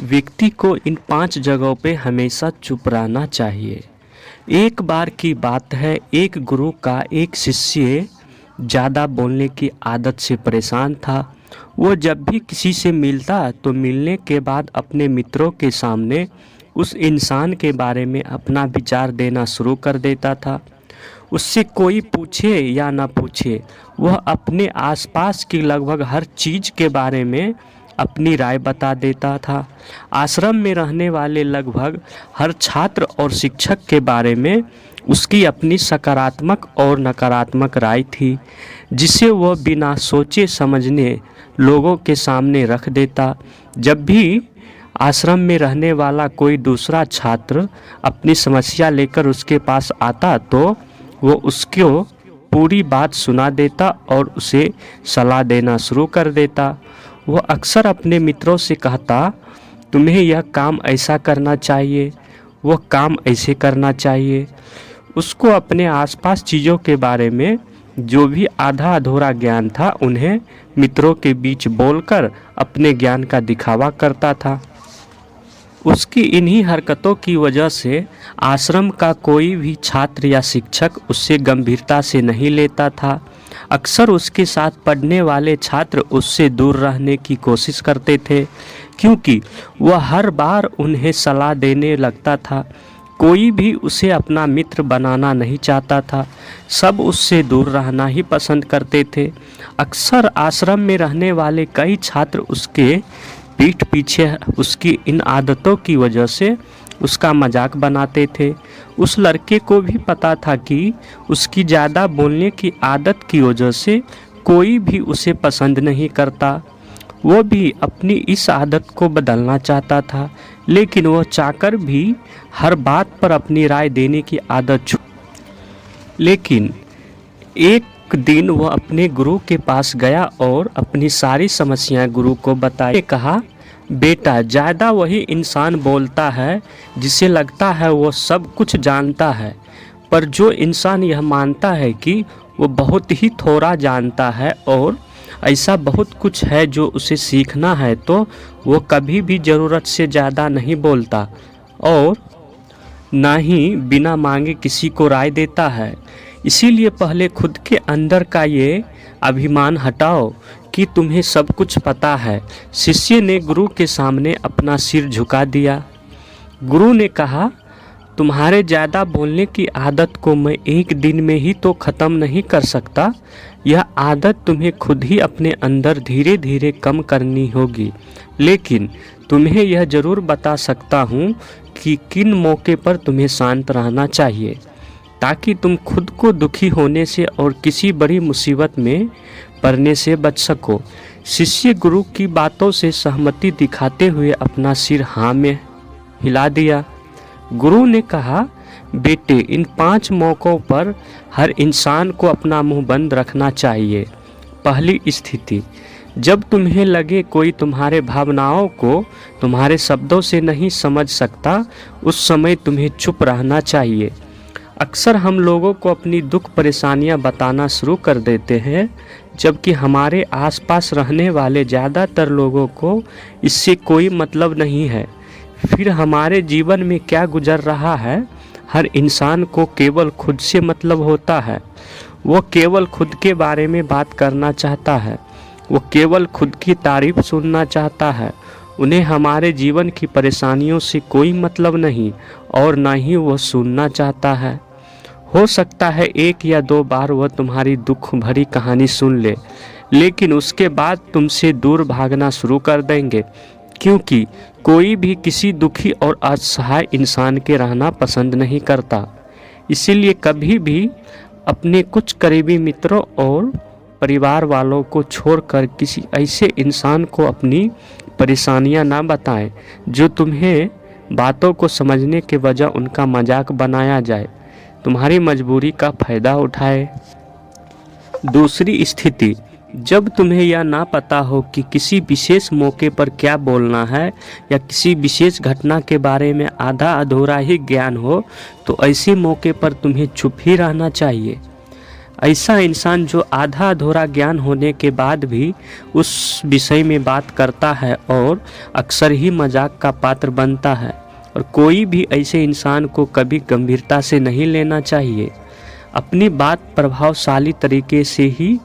व्यक्ति को इन 5 जगहों पे हमेशा चुप रहना चाहिए। एक बार की बात है, एक गुरु का एक शिष्य ज़्यादा बोलने की आदत से परेशान था। वो जब भी किसी से मिलता तो मिलने के बाद अपने मित्रों के सामने उस इंसान के बारे में अपना विचार देना शुरू कर देता था। उससे कोई पूछे या ना पूछे, वह अपने आसपास की लगभग हर चीज़ के बारे में अपनी राय बता देता था। आश्रम में रहने वाले लगभग हर छात्र और शिक्षक के बारे में उसकी अपनी सकारात्मक और नकारात्मक राय थी, जिसे वह बिना सोचे समझने लोगों के सामने रख देता। जब भी आश्रम में रहने वाला कोई दूसरा छात्र अपनी समस्या लेकर उसके पास आता तो वो उसको पूरी बात सुना देता और उसे सलाह देना शुरू कर देता। वह अक्सर अपने मित्रों से कहता, तुम्हें यह काम ऐसा करना चाहिए, वह काम ऐसे करना चाहिए। उसको अपने आसपास चीज़ों के बारे में जो भी आधा अधूरा ज्ञान था उन्हें मित्रों के बीच बोलकर अपने ज्ञान का दिखावा करता था। उसकी इन्हीं हरकतों की वजह से आश्रम का कोई भी छात्र या शिक्षक उससे गंभीरता से नहीं लेता था। अक्सर उसके साथ पढ़ने वाले छात्र उससे दूर रहने की कोशिश करते थे, क्योंकि वह हर बार उन्हें सलाह देने लगता था। कोई भी उसे अपना मित्र बनाना नहीं चाहता था, सब उससे दूर रहना ही पसंद करते थे। अक्सर आश्रम में रहने वाले कई छात्र उसके पीठ पीछे उसकी इन आदतों की वजह से उसका मजाक बनाते थे। उस लड़के को भी पता था कि उसकी ज़्यादा बोलने की आदत की वजह से कोई भी उसे पसंद नहीं करता। वो भी अपनी इस आदत को बदलना चाहता था, लेकिन वह चाहकर भी हर बात पर अपनी राय देने की आदत लेकिन एक दिन वह अपने गुरु के पास गया और अपनी सारी समस्याएं गुरु को बताई। कहा, बेटा, ज़्यादा वही इंसान बोलता है जिसे लगता है वो सब कुछ जानता है, पर जो इंसान यह मानता है कि वो बहुत ही थोड़ा जानता है और ऐसा बहुत कुछ है जो उसे सीखना है, तो वो कभी भी ज़रूरत से ज़्यादा नहीं बोलता और ना ही बिना मांगे किसी को राय देता है। इसीलिए पहले खुद के अंदर का ये अभिमान हटाओ कि तुम्हें सब कुछ पता है। शिष्य ने गुरु के सामने अपना सिर झुका दिया। गुरु ने कहा, तुम्हारे ज़्यादा बोलने की आदत को मैं एक दिन में ही तो ख़त्म नहीं कर सकता। यह आदत तुम्हें खुद ही अपने अंदर धीरे धीरे कम करनी होगी, लेकिन तुम्हें यह ज़रूर बता सकता हूँ कि किन मौके पर तुम्हें शांत रहना चाहिए, ताकि तुम खुद को दुखी होने से और किसी बड़ी मुसीबत में पड़ने से बच सको। शिष्य गुरु की बातों से सहमति दिखाते हुए अपना सिर हाँ में हिला दिया। गुरु ने कहा, बेटे, इन 5 मौक़ों पर हर इंसान को अपना मुंह बंद रखना चाहिए। पहली स्थिति, जब तुम्हें लगे कोई तुम्हारे भावनाओं को तुम्हारे शब्दों से नहीं समझ सकता, उस समय तुम्हें चुप रहना चाहिए। अक्सर हम लोगों को अपनी दुख परेशानियां बताना शुरू कर देते हैं, जबकि हमारे आसपास रहने वाले ज़्यादातर लोगों को इससे कोई मतलब नहीं है। फिर हमारे जीवन में क्या गुजर रहा है, हर इंसान को केवल खुद से मतलब होता है। वो केवल खुद के बारे में बात करना चाहता है, वो केवल खुद की तारीफ सुनना चाहता है। उन्हें हमारे जीवन की परेशानियों से कोई मतलब नहीं और ना ही वो सुनना चाहता है। हो सकता है 1 या 2 बार वह तुम्हारी दुख भरी कहानी सुन ले, लेकिन उसके बाद तुमसे दूर भागना शुरू कर देंगे, क्योंकि कोई भी किसी दुखी और असहाय इंसान के रहना पसंद नहीं करता। इसीलिए कभी भी अपने कुछ करीबी मित्रों और परिवार वालों को छोड़कर किसी ऐसे इंसान को अपनी परेशानियां ना बताएं जो तुम्हें बातों को समझने के बजाय उनका मजाक बनाया जाए, तुम्हारी मजबूरी का फ़ायदा उठाए। दूसरी स्थिति, जब तुम्हें यह ना पता हो कि किसी विशेष मौके पर क्या बोलना है या किसी विशेष घटना के बारे में आधा अधूरा ही ज्ञान हो, तो ऐसे मौके पर तुम्हें चुप ही रहना चाहिए। ऐसा इंसान जो आधा अधूरा ज्ञान होने के बाद भी उस विषय में बात करता है और अक्सर ही मजाक का पात्र बनता है, और कोई भी ऐसे इंसान को कभी गंभीरता से नहीं लेना चाहिए। अपनी बात प्रभावशाली तरीके से ही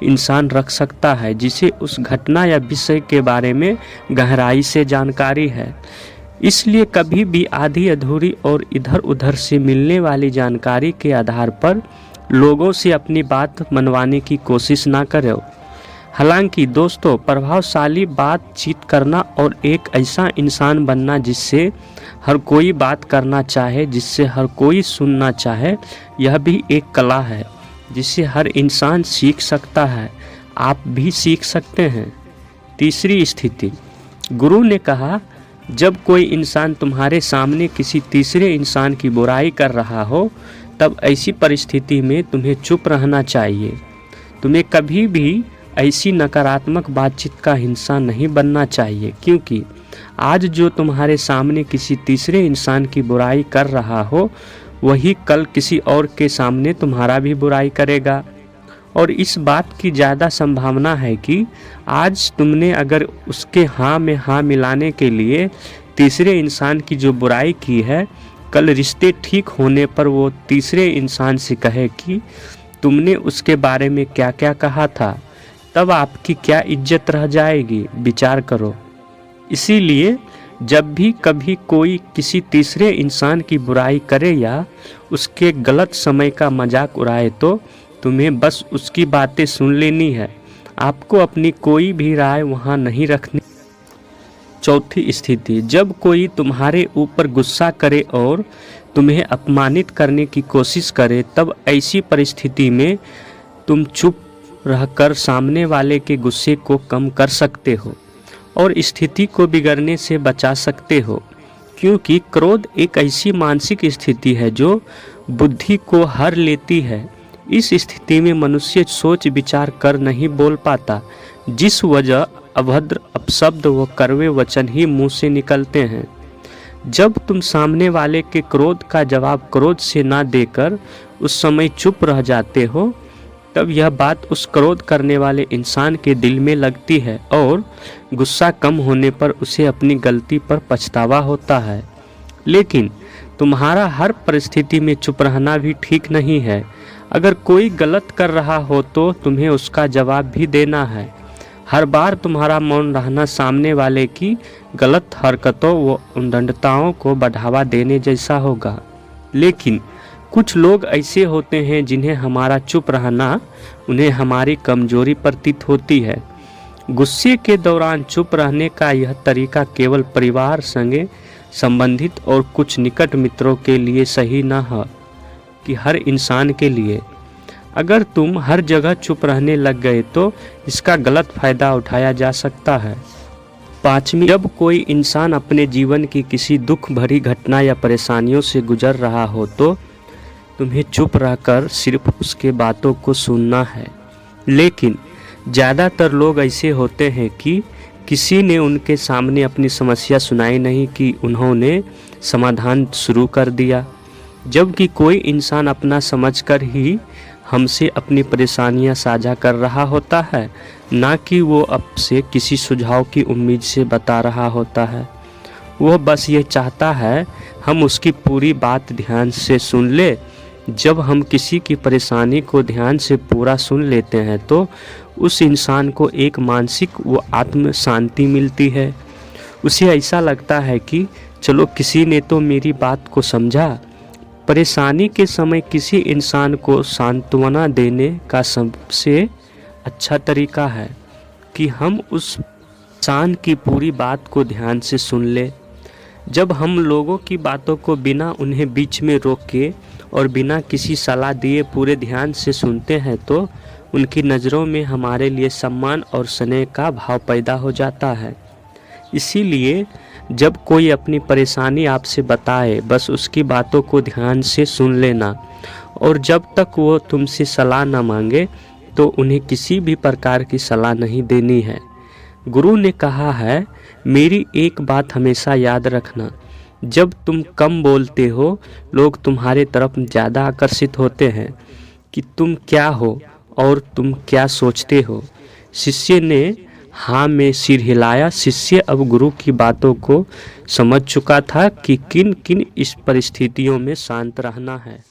इंसान रख सकता है जिसे उस घटना या विषय के बारे में गहराई से जानकारी है। इसलिए कभी भी आधी अधूरी और इधर उधर से मिलने वाली जानकारी के आधार पर लोगों से अपनी बात मनवाने की कोशिश ना करें। हालांकि दोस्तों, प्रभावशाली बातचीत करना और एक ऐसा इंसान बनना जिससे हर कोई बात करना चाहे, जिससे हर कोई सुनना चाहे, यह भी एक कला है जिसे हर इंसान सीख सकता है। आप भी सीख सकते हैं। तीसरी स्थिति, गुरु ने कहा, जब कोई इंसान तुम्हारे सामने किसी तीसरे इंसान की बुराई कर रहा हो तब ऐसी परिस्थिति में तुम्हें चुप रहना चाहिए। तुम्हें कभी भी ऐसी नकारात्मक बातचीत का हिस्सा नहीं बनना चाहिए, क्योंकि आज जो तुम्हारे सामने किसी तीसरे इंसान की बुराई कर रहा हो वही कल किसी और के सामने तुम्हारा भी बुराई करेगा। और इस बात की ज़्यादा संभावना है कि आज तुमने अगर उसके हाँ में हाँ मिलाने के लिए तीसरे इंसान की जो बुराई की है, कल रिश्ते ठीक होने पर वो तीसरे इंसान से कहे कि तुमने उसके बारे में क्या क्या कहा था, तब आपकी क्या इज्जत रह जाएगी। विचार करो। इसीलिए जब भी कभी कोई किसी तीसरे इंसान की बुराई करे या उसके गलत समय का मजाक उड़ाए तो तुम्हें बस उसकी बातें सुन लेनी है। आपको अपनी कोई भी राय वहाँ नहीं रखनी। चौथी स्थिति, जब कोई तुम्हारे ऊपर गुस्सा करे और तुम्हें अपमानित करने की कोशिश करे तब ऐसी परिस्थिति में तुम चुप रहकर सामने वाले के गुस्से को कम कर सकते हो और स्थिति को बिगड़ने से बचा सकते हो, क्योंकि क्रोध एक ऐसी मानसिक स्थिति है जो बुद्धि को हर लेती है। इस स्थिति में मनुष्य सोच विचार कर नहीं बोल पाता, जिस वजह अभद्र अपशब्द व कड़वे वचन ही मुंह से निकलते हैं। जब तुम सामने वाले के क्रोध का जवाब क्रोध से ना देकर उस समय चुप रह जाते हो, तब यह बात उस क्रोध करने वाले इंसान के दिल में लगती है और गुस्सा कम होने पर उसे अपनी गलती पर पछतावा होता है। लेकिन तुम्हारा हर परिस्थिति में चुप रहना भी ठीक नहीं है। अगर कोई गलत कर रहा हो तो तुम्हें उसका जवाब भी देना है। हर बार तुम्हारा मौन रहना सामने वाले की गलत हरकतों व उद्दंडताओं को बढ़ावा देने जैसा होगा। लेकिन कुछ लोग ऐसे होते हैं जिन्हें हमारा चुप रहना उन्हें हमारी कमजोरी प्रतीत होती है। गुस्से के दौरान चुप रहने का यह तरीका केवल परिवार, संगे संबंधित और कुछ निकट मित्रों के लिए सही न है कि हर इंसान के लिए। अगर तुम हर जगह चुप रहने लग गए तो इसका गलत फायदा उठाया जा सकता है। पाँचवीं, जब कोई इंसान अपने जीवन की किसी दुख भरी घटना या परेशानियों से गुजर रहा हो तो तुम्हें चुप रहकर सिर्फ उसके बातों को सुनना है। लेकिन ज़्यादातर लोग ऐसे होते हैं कि किसी ने उनके सामने अपनी समस्या सुनाई नहीं कि उन्होंने समाधान शुरू कर दिया, जबकि कोई इंसान अपना समझकर ही हमसे अपनी परेशानियां साझा कर रहा होता है, ना कि वो आपसे किसी सुझाव की उम्मीद से बता रहा होता है। वह बस ये चाहता है हम उसकी पूरी बात ध्यान से सुन ले। जब हम किसी की परेशानी को ध्यान से पूरा सुन लेते हैं तो उस इंसान को एक मानसिक व आत्म शांति मिलती है। उसे ऐसा लगता है कि चलो किसी ने तो मेरी बात को समझा। परेशानी के समय किसी इंसान को सांत्वना देने का सबसे अच्छा तरीका है कि हम उस इंसान की पूरी बात को ध्यान से सुन ले। जब हम लोगों की बातों को बिना उन्हें बीच में रोके और बिना किसी सलाह दिए पूरे ध्यान से सुनते हैं तो उनकी नज़रों में हमारे लिए सम्मान और स्नेह का भाव पैदा हो जाता है। इसीलिए जब कोई अपनी परेशानी आपसे बताए, बस उसकी बातों को ध्यान से सुन लेना, और जब तक वो तुमसे सलाह न मांगे तो उन्हें किसी भी प्रकार की सलाह नहीं देनी है। गुरु ने कहा है, मेरी एक बात हमेशा याद रखना, जब तुम कम बोलते हो लोग तुम्हारे तरफ ज़्यादा आकर्षित होते हैं। कि तुम क्या हो और तुम क्या सोचते हो। शिष्य ने हाँ में सिर हिलाया। शिष्य अब गुरु की बातों को समझ चुका था कि किन किन इस परिस्थितियों में शांत रहना है।